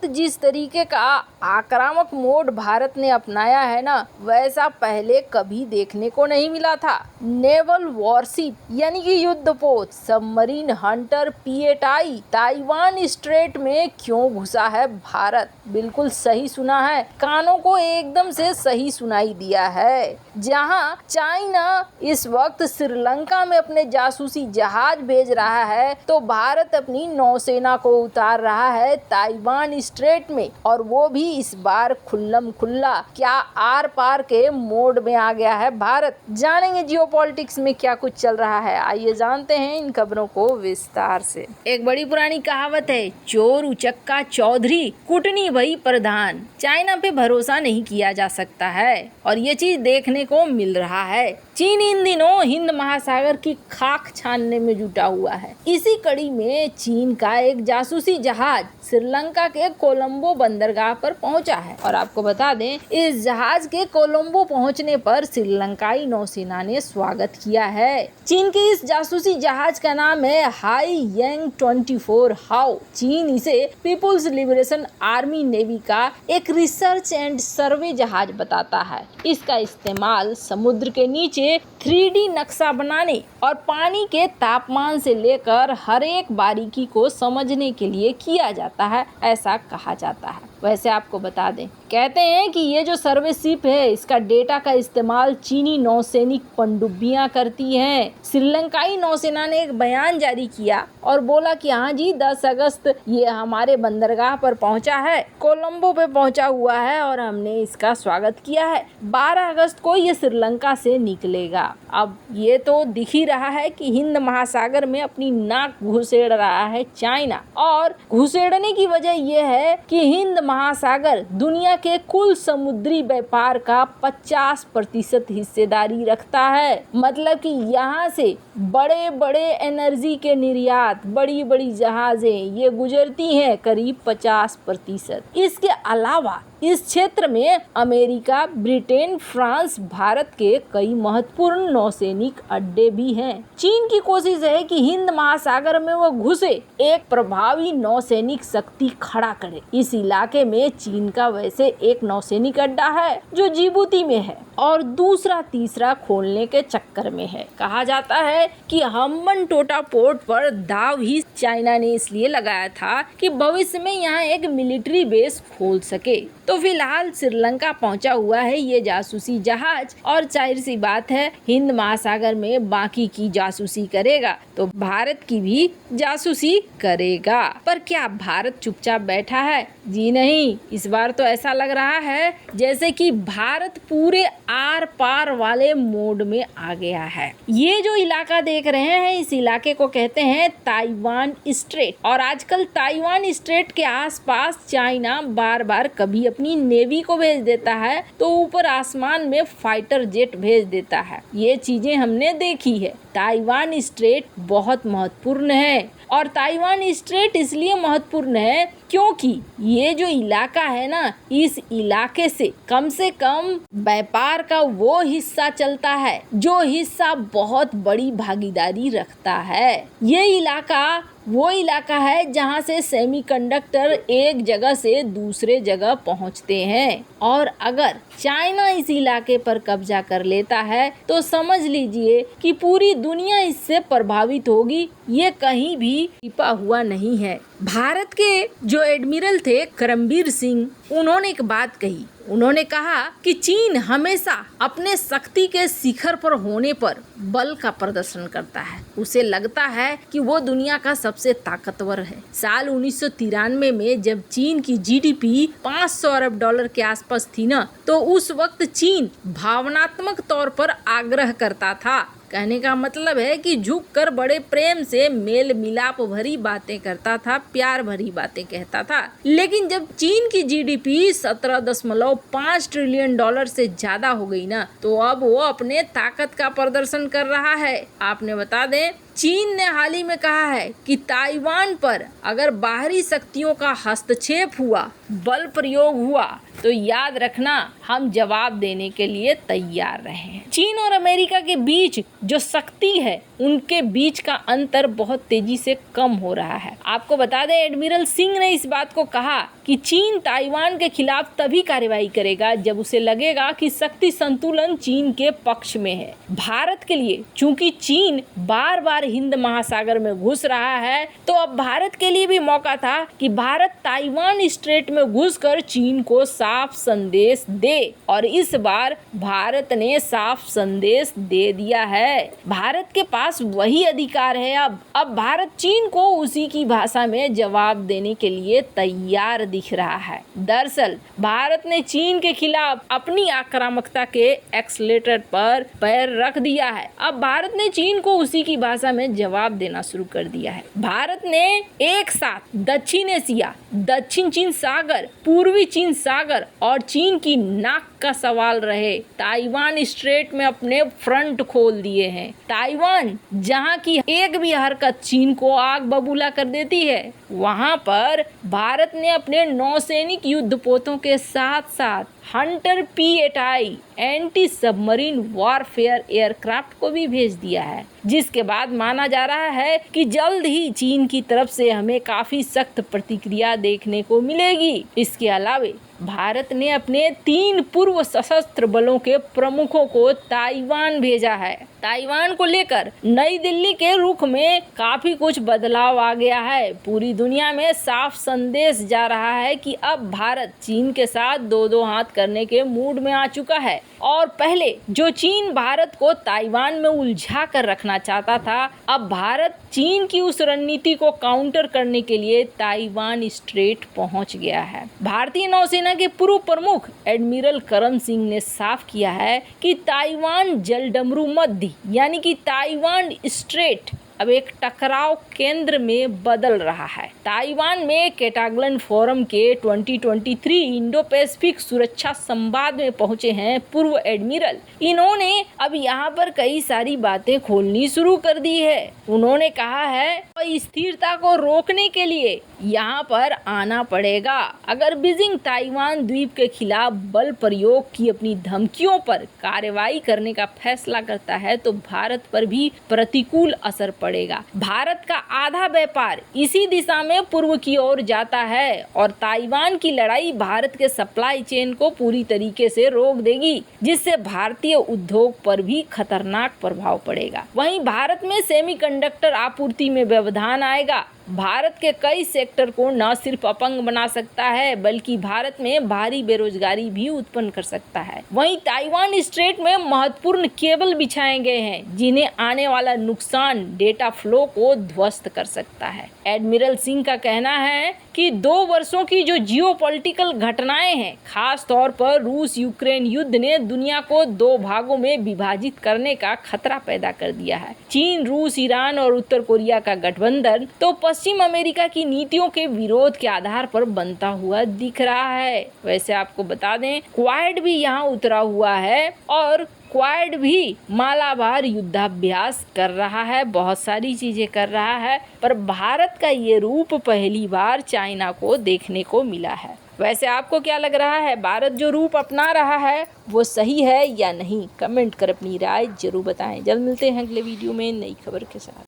वक्त जिस तरीके का आक्रामक मोड भारत ने अपनाया है ना, वैसा पहले कभी देखने को नहीं मिला था। नेवल वॉरशिप यानी कि युद्धपोत, सबमरीन हंटर पीएटाई ताइवान स्ट्रेट में क्यों घुसा है भारत? बिल्कुल सही सुना है, कानों को एकदम से सही सुनाई दिया है। जहां चाइना इस वक्त श्रीलंका में अपने जासूसी जहाज भेज रहा है, तो भारत अपनी नौसेना को उतार रहा है ताइवान स्ट्रेट में, और वो भी इस बार खुल्लम खुल्ला। क्या आर पार के मोड में आ गया है भारत? जानेंगे जियोपॉलिटिक्स में क्या कुछ चल रहा है, आइए जानते हैं इन खबरों को विस्तार से। एक बड़ी पुरानी कहावत है, चोर उचक्का चौधरी कुटनी भई प्रधान। चाइना पे भरोसा नहीं किया जा सकता है और ये चीज देखने को मिल रहा है। चीन इन दिनों हिंद महासागर की खाक छानने में जुटा हुआ है। इसी कड़ी में चीन का एक जासूसी जहाज श्रीलंका के कोलंबो बंदरगाह पर पहुंचा है और आपको बता दें, इस जहाज के कोलंबो पहुंचने पर श्रीलंकाई नौसेना ने स्वागत किया है। चीन के इस जासूसी जहाज का नाम है हाई यांग 24 हाओ। चीन इसे पीपुल्स लिबरेशन आर्मी नेवी का एक रिसर्च एंड सर्वे जहाज बताता है। इसका इस्तेमाल समुद्र के नीचे 3D नक्शा बनाने और पानी के तापमान से लेकर हर एक बारीकी को समझने के लिए किया जाता है, ऐसा कहा जाता है। वैसे आपको बता दें, कहते हैं कि ये जो सर्वे शिप है, इसका डेटा का इस्तेमाल चीनी नौसैनिक पनडुब्बियां करती हैं। श्रीलंकाई नौसेना ने एक बयान जारी किया और बोला कि हाँ जी, 10 अगस्त ये हमारे बंदरगाह पर पहुंचा है, कोलंबो पे पहुंचा हुआ है और हमने इसका स्वागत किया है। 12 अगस्त को ये श्रीलंका से निकलेगा। अब ये तो दिख ही रहा है कि हिंद महासागर में अपनी नाक घुसेड़ रहा है चाइना, और घुसेड़ने की वजह यह है कि हिंद महासागर दुनिया के कुल समुद्री व्यापार का 50% हिस्सेदारी रखता है। मतलब कि यहाँ से बड़े बड़े एनर्जी के निर्यात, बड़ी बड़ी जहाजें ये गुजरती हैं करीब 50%। इसके अलावा इस क्षेत्र में अमेरिका, ब्रिटेन, फ्रांस, भारत के कई महत्वपूर्ण नौसैनिक अड्डे भी हैं। चीन की कोशिश है कि हिंद महासागर में वो घुसे, एक प्रभावी नौसैनिक शक्ति खड़ा करे। इस इलाके में चीन का वैसे एक नौसैनिक अड्डा है जो जिबूती में है और दूसरा तीसरा खोलने के चक्कर में है। कहा जाता है कि हम्बनटोटा पोर्ट पर दाव ही चाइना ने इसलिए लगाया था कि भविष्य में यहाँ एक मिलिट्री बेस खोल सके। तो फिलहाल श्रीलंका पहुंचा हुआ है ये जासूसी जहाज, और जाहिर सी बात है हिंद महासागर में बाकी की जासूसी करेगा तो भारत की भी जासूसी करेगा। पर क्या भारत चुपचाप बैठा है? जी नहीं, इस बार तो ऐसा लग रहा है जैसे कि भारत पूरे आर पार वाले मोड में आ गया है। ये जो इलाका देख रहे हैं, इस इलाके को कहते हैं ताइवान स्ट्रेट, और आजकल ताइवान स्ट्रेट के आसपास चाइना बार बार कभी अपनी नेवी को भेज देता है तो ऊपर आसमान में फाइटर जेट भेज देता है। ये चीजें हमने देखी है। ताइवान स्ट्रेट बहुत महत्वपूर्ण है, और ताइवान स्ट्रेट इसलिए महत्वपूर्ण है क्योंकि ये जो इलाका है ना, इस इलाके से कम व्यापार का वो हिस्सा चलता है जो हिस्सा बहुत बड़ी भागीदारी रखता है। ये इलाका वो इलाका है जहाँ से सेमीकंडक्टर एक जगह से दूसरे जगह पहुँचते हैं, और अगर चाइना इस इलाके पर कब्जा कर लेता है तो समझ लीजिए कि पूरी दुनिया इससे प्रभावित होगी। ये कहीं भी छिपा हुआ नहीं है। भारत के जो एडमिरल थे करमबीर सिंह, उन्होंने एक बात कही। उन्होंने कहा कि चीन हमेशा अपने शक्ति के शिखर पर होने पर बल का प्रदर्शन करता है। उसे लगता है कि वो दुनिया का सबसे ताकतवर है। साल 1993 में जब चीन की जीडीपी 500 अरब डॉलर के आसपास थी ना, तो उस वक्त चीन भावनात्मक तौर पर आग्रह करता था। कहने का मतलब है कि झुककर बड़े प्रेम से मेल मिलाप भरी बातें करता था, प्यार भरी बातें कहता था। लेकिन जब चीन की जीडीपी 17.5 ट्रिलियन डॉलर से ज्यादा हो गई ना, तो अब वो अपने ताकत का प्रदर्शन कर रहा है। आपने बता दें, चीन ने हाल ही में कहा है कि ताइवान पर अगर बाहरी शक्तियों का हस्तक्षेप हुआ, बल प्रयोग हुआ, तो याद रखना हम जवाब देने के लिए तैयार रहे हैं। चीन और अमेरिका के बीच जो शक्ति है, उनके बीच का अंतर बहुत तेजी से कम हो रहा है। आपको बता दें, एडमिरल सिंह ने इस बात को कहा कि चीन ताइवान के खिलाफ तभी कार्रवाई करेगा जब उसे लगेगा कि शक्ति संतुलन चीन के पक्ष में है। भारत के लिए चूंकि चीन बार बार हिंद महासागर में घुस रहा है, तो अब भारत के लिए भी मौका था कि भारत ताइवान स्ट्रेट में घुसकर चीन को साफ संदेश दे, और इस बार भारत ने साफ संदेश दे दिया है। भारत के पास वही अधिकार है। अब भारत चीन को उसी की भाषा में जवाब देने के लिए तैयार दिख रहा है। दरअसल भारत ने चीन के खिलाफ अपनी आक्रामकता के एक्सलेटर पर पैर रख दिया है। अब भारत ने चीन को उसी की भाषा में जवाब देना शुरू कर दिया है। भारत ने एक साथ दक्षिण एशिया, दक्षिण चीन सागर, पूर्वी चीन सागर और चीन की नाक का सवाल रहे ताइवान स्ट्रेट में अपने फ्रंट खोल दिए हैं। ताइवान जहां की एक भी हरकत चीन को आग बबूला कर देती है, वहां पर भारत ने अपने नौसैनिक युद्धपोतों के साथ साथ Hunter P-8I anti submarine warfare aircraft को भी भेज दिया है, जिसके बाद माना जा रहा है कि जल्द ही चीन की तरफ से हमें काफी सख्त प्रतिक्रिया देखने को मिलेगी। इसके अलावे भारत ने अपने 3 पूर्व सशस्त्र बलों के प्रमुखों को ताइवान भेजा है। ताइवान को लेकर नई दिल्ली के रुख में काफी कुछ बदलाव आ गया है। पूरी दुनिया में साफ संदेश जा रहा है कि अब भारत चीन के साथ दो हाथ करने के मूड में आ चुका है, और पहले जो चीन भारत को ताइवान में उलझा कर रखना चाहता था, अब भारत चीन की उस रणनीति को काउंटर करने के लिए ताइवान स्ट्रेट पहुंच गया है। भारतीय नौसेना के पूर्व प्रमुख एडमिरल करम सिंह ने साफ किया है कि ताइवान जलडमरू मध्य यानी कि ताइवान स्ट्रेट अब एक टकराव केंद्र में बदल रहा है। ताइवान में कैटागलन फोरम के 2023 इंडो पैसिफिक सुरक्षा संवाद में पहुंचे हैं पूर्व एडमिरल। इन्होंने अब यहाँ पर कई सारी बातें खोलनी शुरू कर दी है। उन्होंने कहा है स्थिरता को रोकने के लिए यहाँ पर आना पड़ेगा। अगर बीजिंग ताइवान द्वीप के खिलाफ बल प्रयोग की अपनी धमकियों पर कार्रवाई करने का फैसला करता है, तो भारत पर भी प्रतिकूल असर पड़ेगा। भारत का आधा व्यापार इसी दिशा में पूर्व की ओर जाता है, और ताइवान की लड़ाई भारत के सप्लाई चेन को पूरी तरीके से रोक देगी, जिससे भारतीय उद्योग पर भी खतरनाक प्रभाव पड़ेगा। वहीं भारत में सेमीकंडक्टर आपूर्ति में व्यवधान आएगा। भारत के कई सेक्टर को न सिर्फ अपंग बना सकता है, बल्कि भारत में भारी बेरोजगारी भी उत्पन्न कर सकता है। वहीं ताइवान स्ट्रेट में महत्वपूर्ण केबल बिछाए गए हैं, जिन्हें आने वाला नुकसान डेटा फ्लो को ध्वस्त कर सकता है। एडमिरल सिंह का कहना है कि 2 वर्षों की जो जियोपॉलिटिकल घटनाएं हैं, खास तौर पर रूस यूक्रेन युद्ध ने दुनिया को 2 भागों में विभाजित करने का खतरा पैदा कर दिया है। चीन, रूस, ईरान और उत्तर कोरिया का गठबंधन तो पश्चिम अमेरिका की नीतियों के विरोध के आधार पर बनता हुआ दिख रहा है। वैसे आपको बता दें, क्वाड भी यहाँ उतरा हुआ है, और क्वाड भी मालाबार युद्धाभ्यास कर रहा है, बहुत सारी चीजें कर रहा है, पर भारत का ये रूप पहली बार चाइना को देखने को मिला है। वैसे आपको क्या लग रहा है, भारत जो रूप अपना रहा है वो सही है या नहीं? कमेंट कर अपनी राय जरूर बताएं। जल्द मिलते हैं अगले वीडियो में नई खबर के साथ।